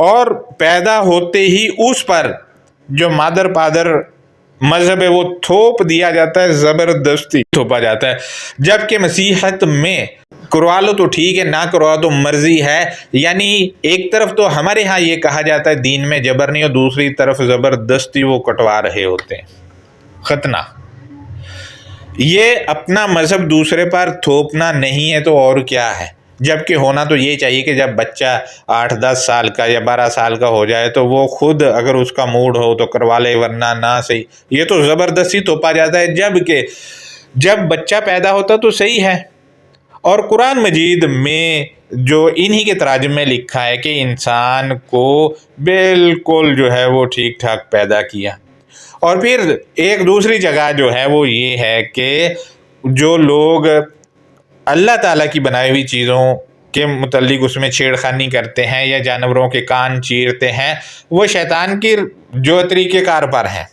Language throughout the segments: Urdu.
اور پیدا ہوتے ہی اس پر جو مادر پادر مذہب ہے وہ تھوپ دیا جاتا ہے، زبردستی تھوپا جاتا ہے، جبکہ مسیحت میں کروا لو تو ٹھیک ہے، نہ کروا تو مرضی ہے۔ یعنی ایک طرف تو ہمارے ہاں یہ کہا جاتا ہے دین میں جبر نہیں، اور دوسری طرف زبردستی وہ کٹوا رہے ہوتے ہیں ختنہ۔ یہ اپنا مذہب دوسرے پر تھوپنا نہیں ہے تو اور کیا ہے؟ جبکہ ہونا تو یہ چاہیے کہ جب بچہ 8-10 سال کا یا 12 سال کا ہو جائے تو وہ خود اگر اس کا موڈ ہو تو کروا لے، ورنہ نہ صحیح۔ یہ تو زبردستی تھوپا جاتا ہے، جبکہ جب بچہ پیدا ہوتا تو صحیح ہے۔ اور قرآن مجید میں جو انہی کے تراجم میں لکھا ہے کہ انسان کو بالکل جو ہے وہ ٹھیک ٹھاک پیدا کیا۔ اور پھر ایک دوسری جگہ جو ہے وہ یہ ہے کہ جو لوگ اللہ تعالیٰ کی بنائی ہوئی چیزوں کے متعلق اس میں چھیڑ خانی کرتے ہیں یا جانوروں کے کان چیرتے ہیں، وہ شیطان کی جو طریقہ کار پر ہیں۔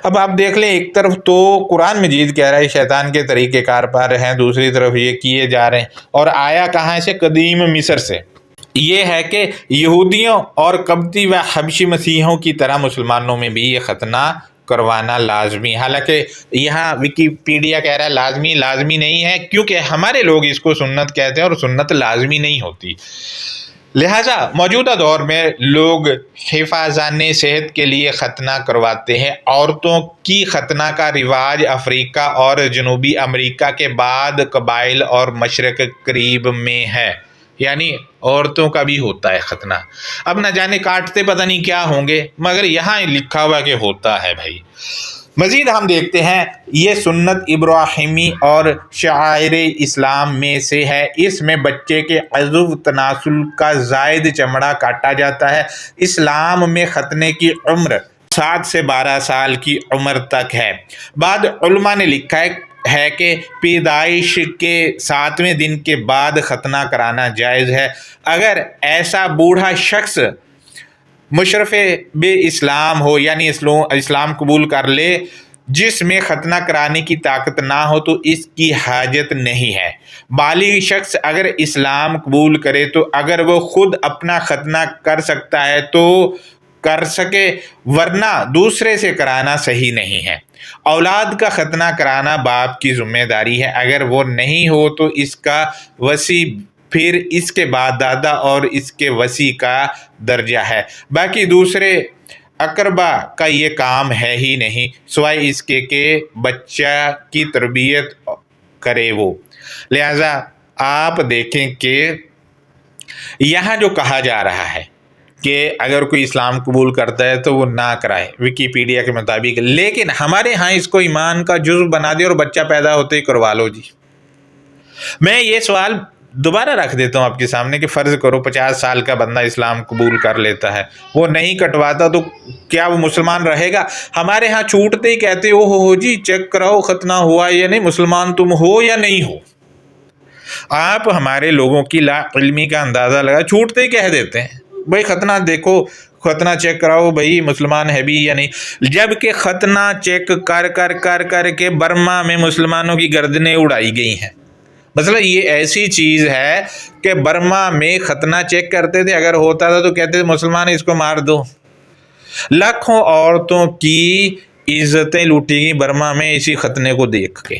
اب آپ دیکھ لیں، ایک طرف تو قرآن مجید کہہ رہا ہے شیطان کے طریقہ کار پر ہیں، دوسری طرف یہ کیے جا رہے ہیں، اور آیا کہاں سے؟ قدیم مصر سے۔ یہ ہے کہ یہودیوں اور قبطی و حبشی مسیحوں کی طرح مسلمانوں میں بھی یہ ختنہ کروانا لازمی، حالانکہ یہاں ویکیپیڈیا کہہ رہا ہے لازمی نہیں ہے، کیونکہ ہمارے لوگ اس کو سنت کہتے ہیں اور سنت لازمی نہیں ہوتی۔ لہٰذا موجودہ دور میں لوگ حفاظان صحت کے لیے ختنہ کرواتے ہیں۔ عورتوں کی ختنہ کا رواج افریقہ اور جنوبی امریکہ کے بعد قبائل اور مشرق قریب میں ہے، یعنی عورتوں کا بھی ہوتا ہے ختنہ۔ اب نہ جانے کاٹتے پتہ نہیں کیا ہوں گے، مگر یہاں لکھا ہوا کہ ہوتا ہے بھائی۔ مزید ہم دیکھتے ہیں یہ سنت ابراہیمی اور شعائر اسلام میں سے ہے۔ اس میں بچے کے عضو تناسل کا زائد چمڑا کاٹا جاتا ہے۔ اسلام میں ختنے کی عمر 7 سے 12 سال کی عمر تک ہے۔ بعض علماء نے لکھا ہے کہ پیدائش کے 7ویں دن کے بعد ختنہ کرانا جائز ہے۔ اگر ایسا بوڑھا شخص مشرف بے اسلام ہو، یعنی اسلام قبول کر لے، جس میں ختنہ کرانے کی طاقت نہ ہو تو اس کی حاجت نہیں ہے۔ بالغ شخص اگر اسلام قبول کرے تو اگر وہ خود اپنا ختنہ کر سکتا ہے تو کر سکے، ورنہ دوسرے سے کرانا صحیح نہیں ہے۔ اولاد کا ختنہ کرانا باپ کی ذمہ داری ہے، اگر وہ نہیں ہو تو اس کا وصی، پھر اس کے بعد دادا اور اس کے وصی کا درجہ ہے۔ باقی دوسرے اقربا کا یہ کام ہے ہی نہیں، سوائے اس کے کہ بچہ کی تربیت کرے وہ۔ لہذا آپ دیکھیں کہ یہاں جو کہا جا رہا ہے کہ اگر کوئی اسلام قبول کرتا ہے تو وہ نہ کرائے ویکیپیڈیا کے مطابق، لیکن ہمارے ہاں اس کو ایمان کا جزو بنا دے اور بچہ پیدا ہوتے ہی کروا لو جی۔ میں یہ سوال دوبارہ رکھ دیتا ہوں آپ کے سامنے کہ فرض کرو 50 سال کا بندہ اسلام قبول کر لیتا ہے، وہ نہیں کٹواتا تو کیا وہ مسلمان رہے گا؟ ہمارے ہاں چھوٹتے ہی کہتے ہو جی چیک کراؤ ختنہ ہوا یا نہیں، مسلمان تم ہو یا نہیں ہو۔ آپ ہمارے لوگوں کی لا علمی کا اندازہ لگا، چھوٹتے ہی کہہ دیتے ہیں بھائی ختنہ دیکھو، ختنہ چیک کراؤ بھائی مسلمان ہے بھی یا نہیں، جبکہ ختنہ چیک کر کے برما میں مسلمانوں کی گردنیں اڑائی گئی ہیں۔ مثلا یہ ایسی چیز ہے کہ برما میں ختنہ چیک کرتے تھے، اگر ہوتا تھا تو کہتے تھے مسلمان اس کو مار دو۔ لاکھوں عورتوں کی عزتیں لوٹی گئی برما میں اسی ختنے کو دیکھ کے۔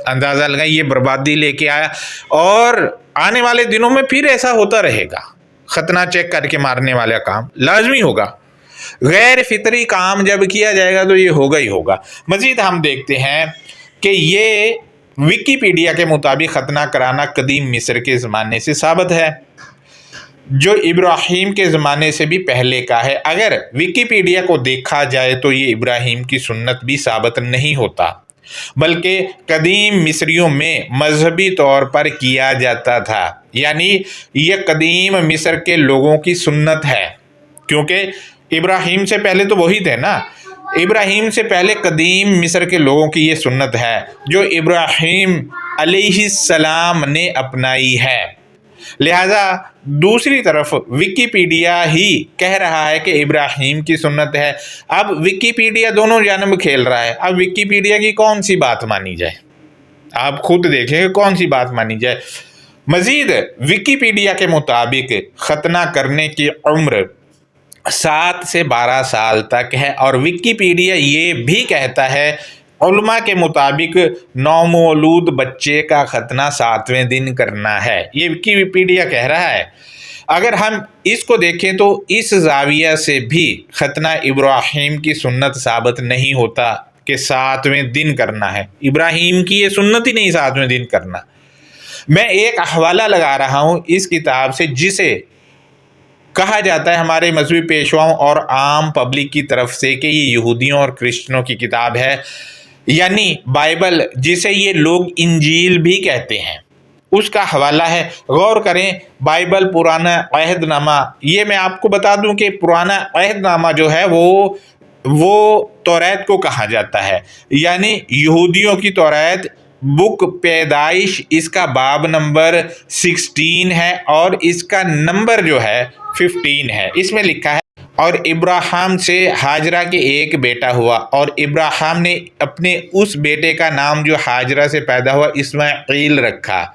اندازہ لگائیں یہ بربادی لے کے آیا، اور آنے والے دنوں میں پھر ایسا ہوتا رہے گا۔ ختنہ چیک کر کے مارنے والا کام لازمی ہوگا، غیر فطری کام جب کیا جائے گا تو یہ ہوگا ہی ہوگا۔ مزید ہم دیکھتے ہیں کہ یہ ویکیپیڈیا کے مطابق ختنہ کرانا قدیم مصر کے زمانے سے ثابت ہے، جو ابراہیم کے زمانے سے بھی پہلے کا ہے۔ اگر ویکیپیڈیا کو دیکھا جائے تو یہ ابراہیم کی سنت بھی ثابت نہیں ہوتا، بلکہ قدیم مصریوں میں مذہبی طور پر کیا جاتا تھا، یعنی یہ قدیم مصر کے لوگوں کی سنت ہے، کیونکہ ابراہیم سے پہلے تو وہی تھے نا۔ ابراہیم سے پہلے قدیم مصر کے لوگوں کی یہ سنت ہے جو ابراہیم علیہ السلام نے اپنائی ہے۔ لہذا دوسری طرف ویکیپیڈیا ہی کہہ رہا ہے کہ ابراہیم کی سنت ہے۔ اب ویکیپیڈیا دونوں جانب کھیل رہا ہے، اب ویکیپیڈیا کی کون سی بات مانی جائے؟ آپ خود دیکھیں کہ کون سی بات مانی جائے۔ مزید وکیپیڈیا کے مطابق ختنہ کرنے کی عمر 7 سے 12 سال تک ہے، اور وکیپیڈیا یہ بھی کہتا ہے علماء کے مطابق نومولود بچے کا ختنہ 7ویں دن کرنا ہے۔ یہ وکیپیڈیا کہہ رہا ہے۔ اگر ہم اس کو دیکھیں تو اس زاویہ سے بھی ختنہ ابراہیم کی سنت ثابت نہیں ہوتا کہ 7ویں دن کرنا ہے۔ ابراہیم کی یہ سنت ہی نہیں 7ویں دن کرنا۔ میں ایک حوالہ لگا رہا ہوں اس کتاب سے، جسے کہا جاتا ہے ہمارے مذہبی پیشواؤں اور عام پبلک کی طرف سے کہ یہ یہودیوں اور کرسچنوں کی کتاب ہے، یعنی بائبل، جسے یہ لوگ انجیل بھی کہتے ہیں۔ اس کا حوالہ ہے، غور کریں، بائبل پرانا عہد نامہ۔ یہ میں آپ کو بتا دوں کہ پرانا عہد نامہ جو ہے وہ توریت کو کہا جاتا ہے، یعنی یہودیوں کی توریت، بک پیدائش، اس کا باب نمبر 16 ہے اور اس کا نمبر جو ہے 15 ہے۔ اس میں لکھا ہے، اور ابراہیم سے ہاجرہ کے ایک بیٹا ہوا، اور ابراہیم نے اپنے اس بیٹے کا نام جو ہاجرہ سے پیدا ہوا اسماعیل رکھا۔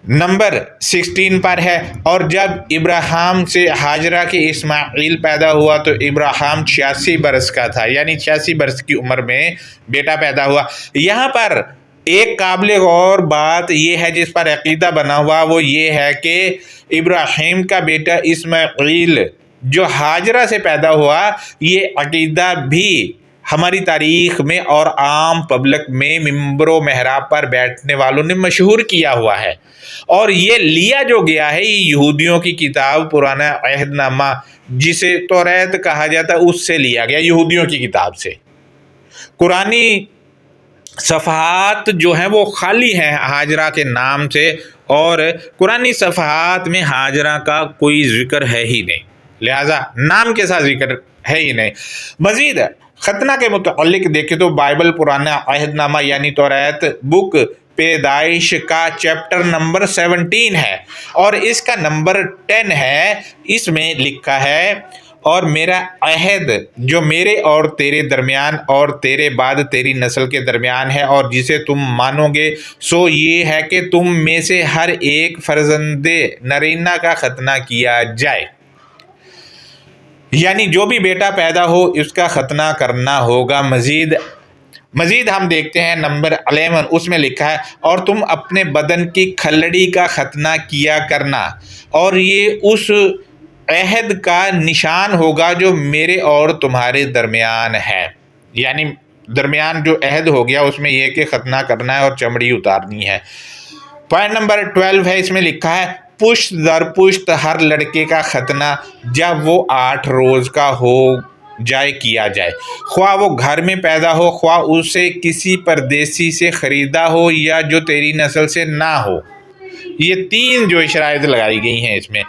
نمبر 16 پر ہے، اور جب ابراہیم سے ہاجرہ کے اسماعیل پیدا ہوا تو ابراہیم 86 برس کا تھا، یعنی 86 برس کی عمر میں بیٹا پیدا ہوا۔ یہاں پر ایک قابل غور بات یہ ہے جس پر عقیدہ بنا ہوا، وہ یہ ہے کہ ابراہیم کا بیٹا اسماعیل جو ہاجرہ سے پیدا ہوا، یہ عقیدہ بھی ہماری تاریخ میں اور عام پبلک میں ممبر و محراب پر بیٹھنے والوں نے مشہور کیا ہوا ہے، اور یہ لیا جو گیا ہے یہ یہودیوں کی کتاب پرانا عہد نامہ جسے توریت کہا جاتا ہے اس سے لیا گیا، یہودیوں کی کتاب سے۔ قرآنی صفحات جو ہیں وہ خالی ہیں ہاجرہ کے نام سے، اور قرآنی صفحات میں ہاجرہ کا کوئی ذکر ہے ہی نہیں، لہذا نام کے ساتھ ذکر ہے ہی نہیں۔ مزید ختنہ کے متعلق دیکھیں تو بائبل پرانا عہد نامہ یعنی توریت بک پیدائش کا چیپٹر نمبر 17 ہے، اور اس کا نمبر 10 ہے۔ اس میں لکھا ہے، اور میرا عہد جو میرے اور تیرے درمیان اور تیرے بعد تیری نسل کے درمیان ہے، اور جسے تم مانو گے، سو یہ ہے کہ تم میں سے ہر ایک فرزند نرینہ کا ختنہ کیا جائے، یعنی جو بھی بیٹا پیدا ہو اس کا ختنہ کرنا ہوگا۔ مزید ہم دیکھتے ہیں نمبر 11، اس میں لکھا ہے، اور تم اپنے بدن کی کھلڑی کا ختنہ کیا کرنا، اور یہ اس عہد کا نشان ہوگا جو میرے اور تمہارے درمیان ہے، یعنی درمیان جو عہد ہو گیا اس میں یہ کہ ختنہ کرنا ہے اور چمڑی اتارنی ہے۔ پوائنٹ نمبر 12 ہے، اس میں لکھا ہے، پشت در پشت ہر لڑکے کا ختنہ جب وہ 8 روز کا ہو جائے کیا جائے، خواہ وہ گھر میں پیدا ہو، خواہ اسے کسی پردیسی سے خریدا ہو، یا جو تیری نسل سے نہ ہو۔ یہ 3 جو شرائط لگائی گئی ہیں اس میں۔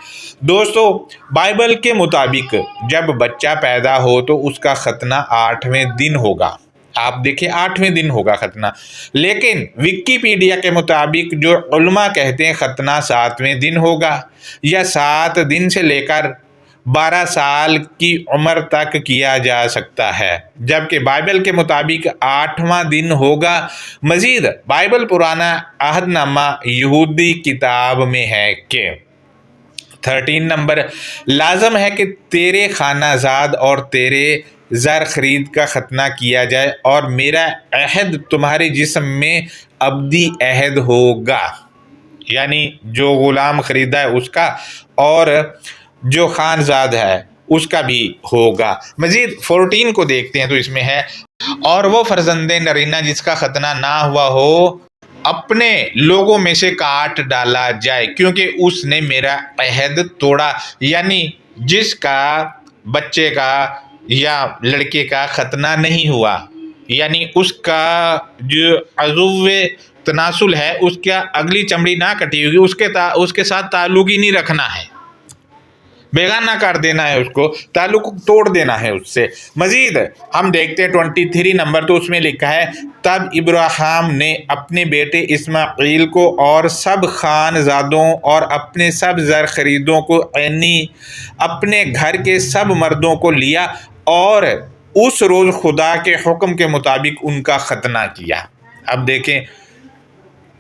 دوستو، بائبل کے مطابق جب بچہ پیدا ہو تو اس کا ختنہ 8ویں دن ہوگا۔ آپ دیکھیں 8ویں دن ہوگا ختنہ، لیکن وکیپیڈیا کے مطابق جو علماء کہتے ہیں ختنہ 7ویں دن ہوگا، یا 7 دن سے لے کر 12 سال کی عمر تک کیا جا سکتا ہے، جبکہ بائبل کے مطابق 8واں دن ہوگا۔ مزید بائبل پرانا عہد نامہ یہودی کتاب میں ہے کہ 13 نمبر، لازم ہے کہ تیرے خانہ زاد اور تیرے زر خرید کا ختنہ کیا جائے، اور میرا عہد تمہارے جسم میں ابدی عہد ہوگا، یعنی جو غلام خریدا ہے اس کا، اور جو خان زاد ہے اس کا بھی ہوگا۔ مزید 14 کو دیکھتے ہیں تو اس میں ہے، اور وہ فرزند نرینہ جس کا ختنہ نہ ہوا ہو اپنے لوگوں میں سے کاٹ ڈالا جائے، کیونکہ اس نے میرا عہد توڑا، یعنی جس کا بچے کا یا لڑکے کا ختنہ نہیں ہوا، یعنی اس کا جو عضو تناسل ہے اس کا اگلی چمڑی نہ کٹی ہوگی، اس کے ساتھ تعلق ہی نہیں رکھنا ہے، بیگانہ کر دینا ہے، اس کو تعلق توڑ دینا ہے اس سے۔ مزید ہم دیکھتے ہیں 23 نمبر، تو اس میں لکھا ہے، تب ابراہیم نے اپنے بیٹے اسماعیل کو اور سب خان زادوں اور اپنے سب زر خریدوں کو، یعنی اپنے گھر کے سب مردوں کو لیا، اور اس روز خدا کے حکم کے مطابق ان کا ختنہ کیا۔ اب دیکھیں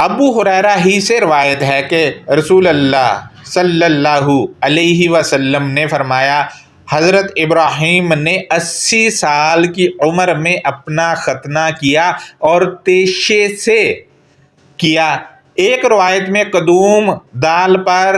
ابو ہریرہ ہی سے روایت ہے کہ رسول اللہ صلی اللہ علیہ وسلم نے فرمایا حضرت ابراہیم نے 80 سال کی عمر میں اپنا ختنہ کیا اور تیشے سے کیا۔ ایک روایت میں قدوم دال پر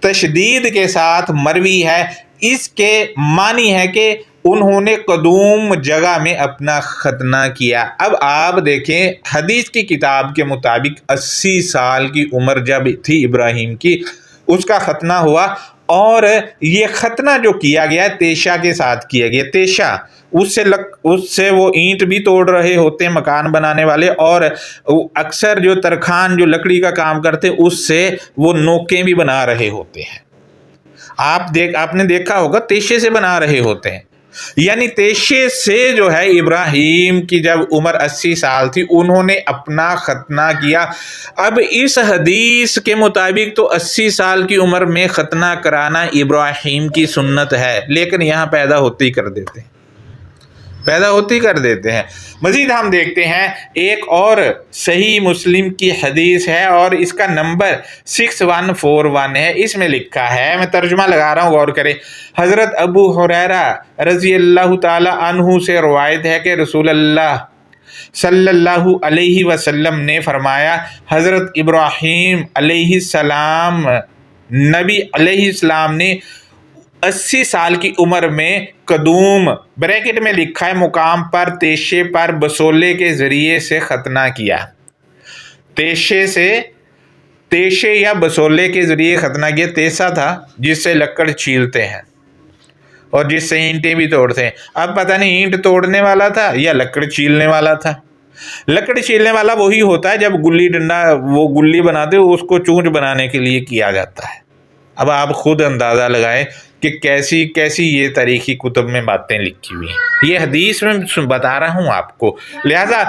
تشدید کے ساتھ مروی ہے، اس کے معنی ہے کہ انہوں نے قدوم جگہ میں اپنا ختنہ کیا۔ اب آپ دیکھیں حدیث کی کتاب کے مطابق 80 سال کی عمر جب تھی ابراہیم کی، اس کا ختنہ ہوا، اور یہ ختنہ جو کیا گیا تیشہ کے ساتھ کیا گیا۔ تیشہ اس سے وہ اینٹ بھی توڑ رہے ہوتے ہیں مکان بنانے والے، اور اکثر جو ترخان جو لکڑی کا کام کرتے اس سے وہ نوکیں بھی بنا رہے ہوتے ہیں۔ آپ نے دیکھا ہوگا تیشے سے بنا رہے ہوتے ہیں، یعنی تیشے سے جو ہے ابراہیم کی جب عمر 80 سال تھی انہوں نے اپنا ختنہ کیا۔ اب اس حدیث کے مطابق تو 80 سال کی عمر میں ختنہ کرانا ابراہیم کی سنت ہے، لیکن یہاں پیدا ہوتی کر دیتے ہیں۔ مزید ہم دیکھتے ہیں ایک اور صحیح مسلم کی حدیث ہے اور اس کا نمبر 6141 ہے۔ اس میں لکھا ہے، میں ترجمہ لگا رہا ہوں، غور کریں۔ حضرت ابو ہریرہ رضی اللہ تعالی عنہ سے روایت ہے کہ رسول اللہ صلی اللہ علیہ وسلم نے فرمایا حضرت ابراہیم علیہ السلام نبی علیہ السلام نے 80 سال کی عمر میں قدوم بریکٹ میں لکھا ہے مقام پر تیشے پر بسولے کے ذریعے سے ختنہ کیا۔ تیشے یا بسولے کے ذریعے ختنہ کیا۔ تیسا تھا جس سے لکڑ چھیلتے ہیں اور جس سے اینٹیں بھی توڑتے ہیں۔ اب پتہ نہیں اینٹ توڑنے والا تھا یا لکڑ چھیلنے والا تھا۔ لکڑ چھیلنے والا وہی ہوتا ہے جب گلی ڈنڈا وہ گلی بناتے ہو اس کو چونچ بنانے کے لیے کیا جاتا ہے۔ اب آپ خود اندازہ لگائیں کہ کیسی یہ تاریخی کتب میں باتیں لکھی ہوئی ہیں۔ یہ حدیث میں بتا رہا ہوں آپ کو، لہذا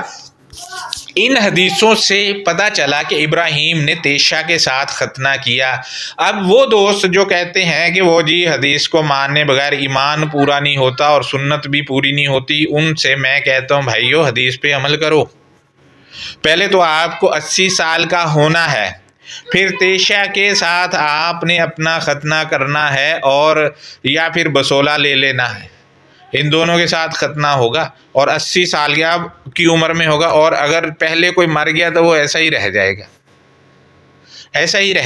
ان حدیثوں سے پتہ چلا کہ ابراہیم نے تیشہ کے ساتھ ختنہ کیا۔ اب وہ دوست جو کہتے ہیں کہ وہ جی حدیث کو ماننے بغیر ایمان پورا نہیں ہوتا اور سنت بھی پوری نہیں ہوتی، ان سے میں کہتا ہوں بھائیو حدیث پہ عمل کرو۔ پہلے تو آپ کو 80 سال کا ہونا ہے، پھر تیشہ کے ساتھ آپ نے اپنا ختنہ کرنا ہے، اور یا پھر بسولہ لے لینا ہے، ان دونوں کے ساتھ ختنہ ہوگا، اور 80 سال کی عمر میں ہوگا، اور اگر پہلے کوئی مر گیا تو وہ ایسا ہی رہ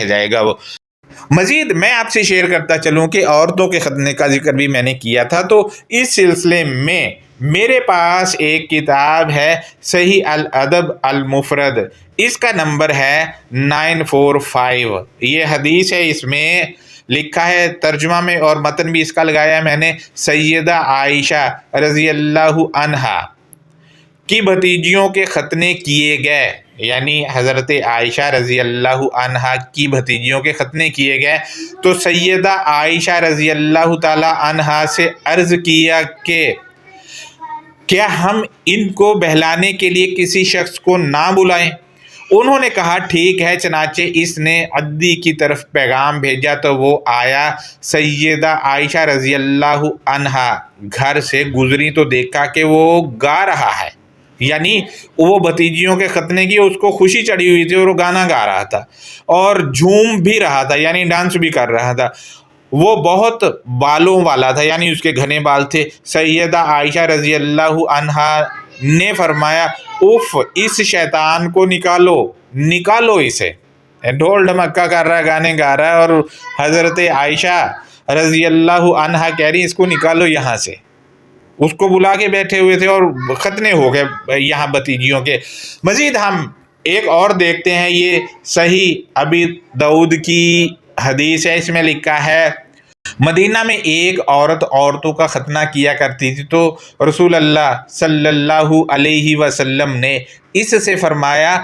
جائے گا وہ۔ مزید میں آپ سے شیئر کرتا چلوں کہ عورتوں کے ختنے کا ذکر بھی میں نے کیا تھا، تو اس سلسلے میں میرے پاس ایک کتاب ہے صحیح الادب المفرد، اس کا نمبر ہے 945۔ یہ حدیث ہے، اس میں لکھا ہے ترجمہ میں اور متن بھی اس کا لگایا ہے میں نے، سیدہ عائشہ رضی اللہ عنہا کی بھتیجیوں کے ختنے کیے گئے، یعنی حضرت عائشہ رضی اللہ عنہا کی بھتیجیوں کے ختنے کیے گئے، تو سیدہ عائشہ رضی اللہ تعالی عنہا سے عرض کیا کہ کیا ہم ان کو بہلانے کے لیے کسی شخص کو نہ بلائیں؟ انہوں نے کہا ٹھیک ہے، چنانچہ اس نے عدی کی طرف پیغام بھیجا تو وہ آیا۔ سیدہ عائشہ رضی اللہ عنہا گھر سے گزری تو دیکھا کہ وہ گا رہا ہے، یعنی وہ بھتیجیوں کے ختنے کی اس کو خوشی چڑھی ہوئی تھی اور وہ گانا گا رہا تھا اور جھوم بھی رہا تھا، یعنی ڈانس بھی کر رہا تھا۔ وہ بہت بالوں والا تھا، یعنی اس کے گھنے بال تھے۔ سیدہ عائشہ رضی اللہ عنہا نے فرمایا اف، اس شیطان کو نکالو اسے۔ ڈھول ڈھمکا کر رہا ہے، گانے گا رہا ہے، اور حضرت عائشہ رضی اللہ عنہا کہہ رہی اس کو نکالو یہاں سے۔ اس کو بلا کے بیٹھے ہوئے تھے اور ختنے ہو گئے یہاں بھتیجیوں کے۔ مزید ہم ایک اور دیکھتے ہیں، یہ صحیح ابی داؤد کی حدیث ہے، اس میں لکھا ہے مدینہ میں ایک عورتوں کا ختنہ کیا کرتی تھی، تو رسول اللہ صلی اللہ علیہ وسلم نے اس سے فرمایا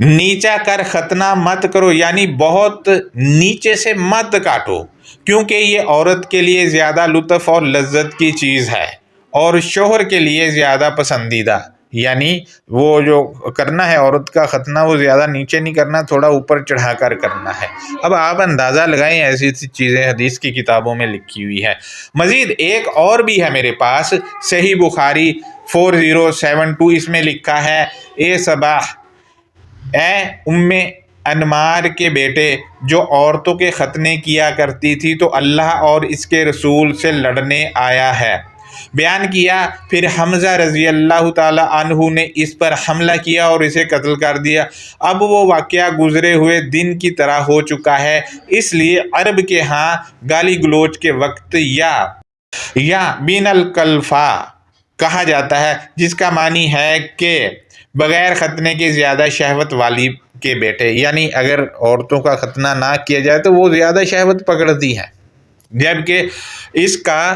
نیچا کر ختنہ مت کرو، یعنی بہت نیچے سے مت کاٹو، کیونکہ یہ عورت کے لیے زیادہ لطف اور لذت کی چیز ہے اور شوہر کے لیے زیادہ پسندیدہ، یعنی وہ جو کرنا ہے عورت کا ختنہ وہ زیادہ نیچے نہیں کرنا، تھوڑا اوپر چڑھا کر کرنا ہے۔ اب آپ اندازہ لگائیں، ایسی چیزیں حدیث کی کتابوں میں لکھی ہوئی ہے۔ مزید ایک اور بھی ہے میرے پاس، صحیح بخاری 4072، اس میں لکھا ہے اے صباح اے ام انمار کے بیٹے، جو عورتوں کے ختنے کیا کرتی تھی تو اللہ اور اس کے رسول سے لڑنے آیا ہے۔ بیان کیا پھر حمزہ رضی اللہ تعالی عنہ نے اس پر حملہ کیا اور اسے قتل کر دیا۔ اب وہ واقعہ گزرے ہوئے دن کی طرح ہو چکا ہے، اس لیے عرب کے ہاں گالی گلوچ کے وقت یا بین الکلفا کہا جاتا ہے، جس کا معنی ہے کہ بغیر ختنے کے زیادہ شہوت والی کے بیٹے، یعنی اگر عورتوں کا ختنہ نہ کیا جائے تو وہ زیادہ شہوت پکڑتی ہیں، جبکہ اس کا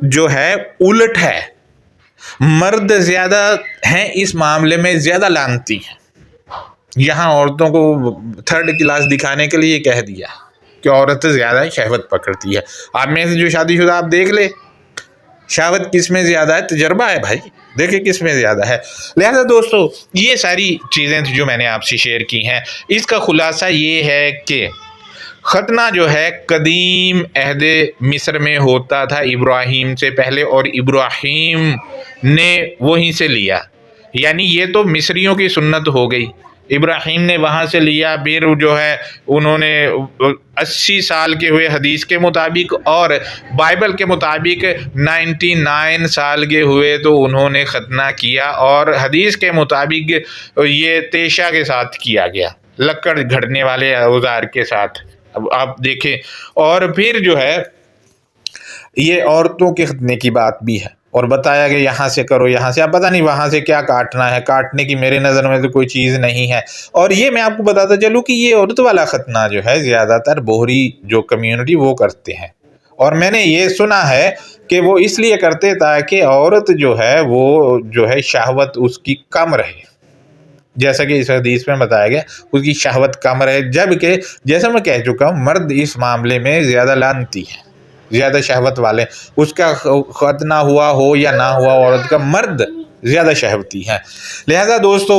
جو ہے الٹ ہے، مرد زیادہ ہیں اس معاملے میں، زیادہ لانتی ہیں۔ یہاں عورتوں کو تھرڈ کلاس دکھانے کے لیے کہہ دیا کہ عورت زیادہ شہوت پکڑتی ہے۔ آپ میں سے جو شادی شدہ آپ دیکھ لے شہوت کس میں زیادہ ہے، تجربہ ہے بھائی، دیکھیں کس میں زیادہ ہے۔ لہذا دوستو یہ ساری چیزیں جو میں نے آپ سے شیئر کی ہیں، اس کا خلاصہ یہ ہے کہ ختنہ جو ہے قدیم عہد مصر میں ہوتا تھا ابراہیم سے پہلے، اور ابراہیم نے وہیں سے لیا، یعنی یہ تو مصریوں کی سنت ہو گئی، ابراہیم نے وہاں سے لیا، پھر جو ہے انہوں نے 80 سال کے ہوئے حدیث کے مطابق، اور بائبل کے مطابق 99 سال کے ہوئے تو انہوں نے ختنہ کیا، اور حدیث کے مطابق یہ تیشہ کے ساتھ کیا گیا، لکڑ گھڑنے والے اوزار کے ساتھ۔ اب آپ دیکھیں، اور پھر جو ہے یہ عورتوں کے ختنے کی بات بھی ہے، اور بتایا کہ یہاں سے کرو، یہاں سے، اب پتہ نہیں وہاں سے کیا کاٹنا ہے، کاٹنے کی میرے نظر میں تو کوئی چیز نہیں ہے۔ اور یہ میں آپ کو بتاتا چلوں کہ یہ عورت والا ختنہ جو ہے زیادہ تر بوہری جو کمیونٹی وہ کرتے ہیں، اور میں نے یہ سنا ہے کہ وہ اس لیے کرتے تاکہ عورت جو ہے وہ جو ہے شہوت اس کی کم رہے، جیسا کہ اس حدیث میں بتایا گیا اس کی شہوت کم رہے، جبکہ جیسا میں کہہ چکا ہوں مرد اس معاملے میں زیادہ لانتی ہے، زیادہ شہوت والے، اس کا ختنہ ہوا ہو یا نہ ہوا، عورت کا، مرد زیادہ شہوتی ہے۔ لہذا دوستو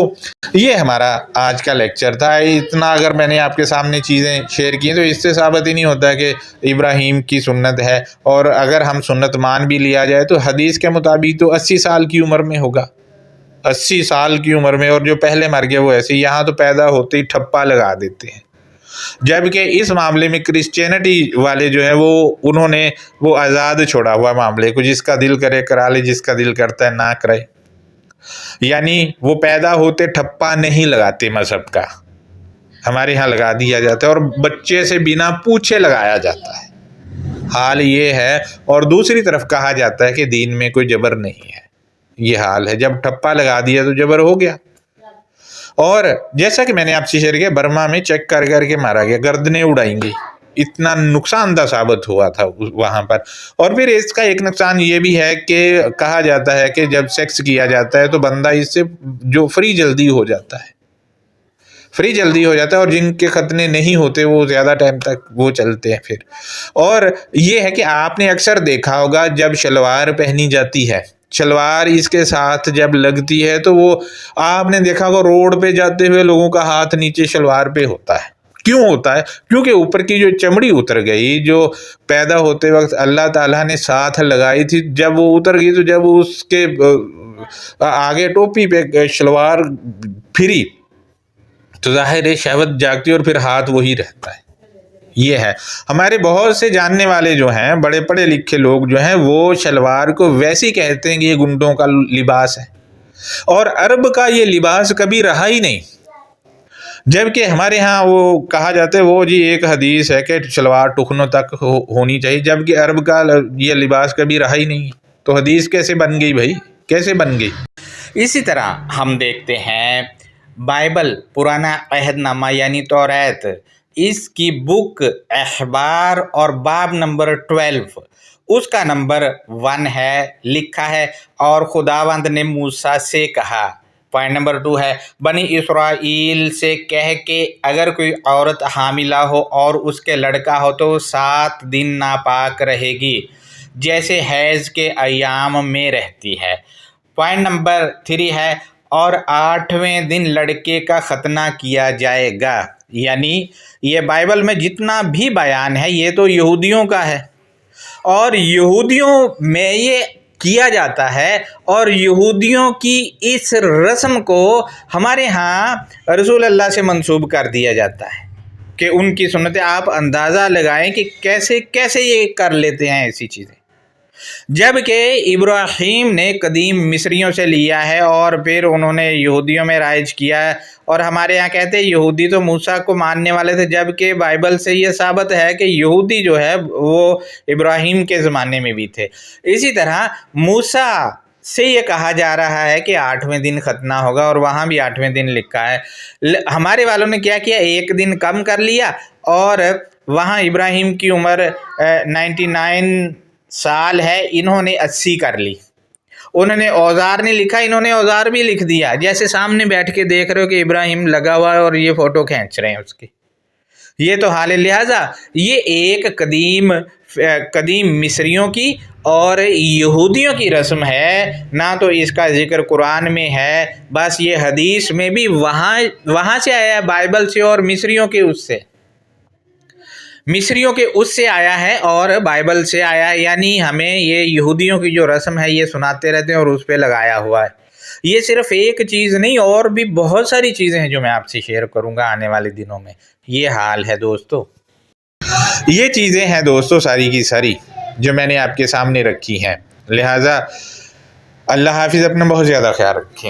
یہ ہمارا آج کا لیکچر تھا، اتنا اگر میں نے آپ کے سامنے چیزیں شیئر کی تو اس سے ثابت ہی نہیں ہوتا کہ ابراہیم کی سنت ہے، اور اگر ہم سنت مان بھی لیا جائے تو حدیث کے مطابق تو 80 سال کی عمر میں ہوگا، 80 سال کی عمر میں، اور جو پہلے مر گئے وہ ایسے، یہاں تو پیدا ہوتے ہی ٹھپا لگا دیتے ہیں، جبکہ اس معاملے میں کرسچینٹی والے جو ہے انہوں نے وہ آزاد چھوڑا ہوا معاملے کو، جس کا دل کرے کرا لے، جس کا دل کرتا ہے نہ کرے، یعنی وہ پیدا ہوتے ٹھپا نہیں لگاتے مذہب کا، ہمارے ہاں لگا دیا جاتا ہے، اور بچے سے بنا پوچھے لگایا جاتا ہے، حال یہ ہے۔ اور دوسری طرف کہا جاتا ہے کہ دین میں کوئی جبر نہیں ہے، یہ حال ہے، جب ٹھپا لگا دیا تو جبر ہو گیا۔ اور جیسا کہ میں نے آپ سے شیئر کیا، برما میں چیک کر کے مارا گیا، گردنیں اڑائیں گی، اتنا نقصان دہ ثابت ہوا تھا وہاں پر۔ اور پھر اس کا ایک نقصان یہ بھی ہے کہ کہا جاتا ہے کہ جب سیکس کیا جاتا ہے تو بندہ اس سے جو فری جلدی ہو جاتا ہے، اور جن کے ختنے نہیں ہوتے وہ زیادہ ٹائم تک وہ چلتے ہیں پھر۔ اور یہ ہے کہ آپ نے اکثر دیکھا ہوگا جب شلوار پہنی جاتی ہے، شلوار اس کے ساتھ جب لگتی ہے تو وہ آپ نے دیکھا ہوگا روڈ پہ جاتے ہوئے لوگوں کا ہاتھ نیچے شلوار پہ ہوتا ہے۔ کیوں ہوتا ہے؟ کیونکہ اوپر کی جو چمڑی اتر گئی، جو پیدا ہوتے وقت اللہ تعالیٰ نے ساتھ لگائی تھی، جب وہ اتر گئی تو جب اس کے آگے ٹوپی پہ شلوار پھری تو ظاہر ہے شہوت جاگتی، اور پھر ہاتھ وہی رہتا ہے۔ یہ ہے ہمارے بہت سے جاننے والے جو ہیں، بڑے پڑھے لکھے لوگ جو ہیں، وہ شلوار کو ویسے کہتے ہیں کہ یہ گنڈوں کا لباس ہے، اور عرب کا یہ لباس کبھی رہا ہی نہیں، جبکہ ہمارے ہاں وہ کہا جاتا ہے وہ جی ایک حدیث ہے کہ شلوار ٹخنوں تک ہونی چاہیے، جبکہ عرب کا یہ لباس کبھی رہا ہی نہیں، تو حدیث کیسے بن گئی بھائی، کیسے بن گئی؟ اسی طرح ہم دیکھتے ہیں بائبل، پرانا عہد نامہ یعنی توریت، اس کی بک اخبار اور باب نمبر 12 اس کا نمبر 1 ہے، لکھا ہے، اور خداوند نے موسیٰ سے کہا، پوائنٹ نمبر 2 ہے، بنی اسرائیل سے کہہ کہ اگر کوئی عورت حاملہ ہو اور اس کے لڑکا ہو تو 7 دن ناپاک رہے گی، جیسے حیض کے ایام میں رہتی ہے۔ پوائنٹ نمبر 3 ہے، اور 8ویں دن لڑکے کا ختنہ کیا جائے گا۔ یعنی یہ بائبل میں جتنا بھی بیان ہے یہ تو یہودیوں کا ہے، اور یہودیوں میں یہ کیا جاتا ہے، اور یہودیوں کی اس رسم کو ہمارے ہاں رسول اللہ سے منسوب کر دیا جاتا ہے کہ ان کی سنتیں، آپ اندازہ لگائیں کہ کیسے کیسے یہ کر لیتے ہیں ایسی چیزیں، جبکہ ابراہیم نے قدیم مصریوں سے لیا ہے اور پھر انہوں نے یہودیوں میں رائج کیا ہے، اور ہمارے یہاں کہتے ہیں یہودی تو موسیٰ کو ماننے والے تھے، جبکہ بائبل سے یہ ثابت ہے کہ یہودی جو ہے وہ ابراہیم کے زمانے میں بھی تھے۔ اسی طرح موسیٰ سے یہ کہا جا رہا ہے کہ 8ویں دن ختنہ ہوگا، اور وہاں بھی 8ویں دن لکھا ہے۔ ہمارے والوں نے کیا کیا، ایک دن کم کر لیا، اور وہاں ابراہیم کی عمر 99 سال ہے، انہوں نے 80 کر لی۔ انہوں نے اوزار نہیں لکھا، انہوں نے اوزار بھی لکھ دیا، جیسے سامنے بیٹھ کے دیکھ رہے ہو کہ ابراہیم لگا ہوا ہے اور یہ فوٹو کھینچ رہے ہیں اس کی، یہ تو حال ہے۔ لہٰذا یہ ایک قدیم مصریوں کی اور یہودیوں کی رسم ہے، نہ تو اس کا ذکر قرآن میں ہے، بس یہ حدیث میں بھی وہاں سے آیا ہے، بائبل سے اور مصریوں کے اس سے آیا ہے اور بائبل سے آیا ہے، یعنی ہمیں یہ یہودیوں کی جو رسم ہے یہ سناتے رہتے ہیں اور اس پہ لگایا ہوا ہے۔ یہ صرف ایک چیز نہیں، اور بھی بہت ساری چیزیں ہیں جو میں آپ سے شیئر کروں گا آنے والے دنوں میں۔ یہ حال ہے دوستو، یہ چیزیں ہیں دوستو ساری کی ساری جو میں نے آپ کے سامنے رکھی ہیں، لہٰذا اللہ حافظ، اپنا بہت زیادہ خیال رکھیں۔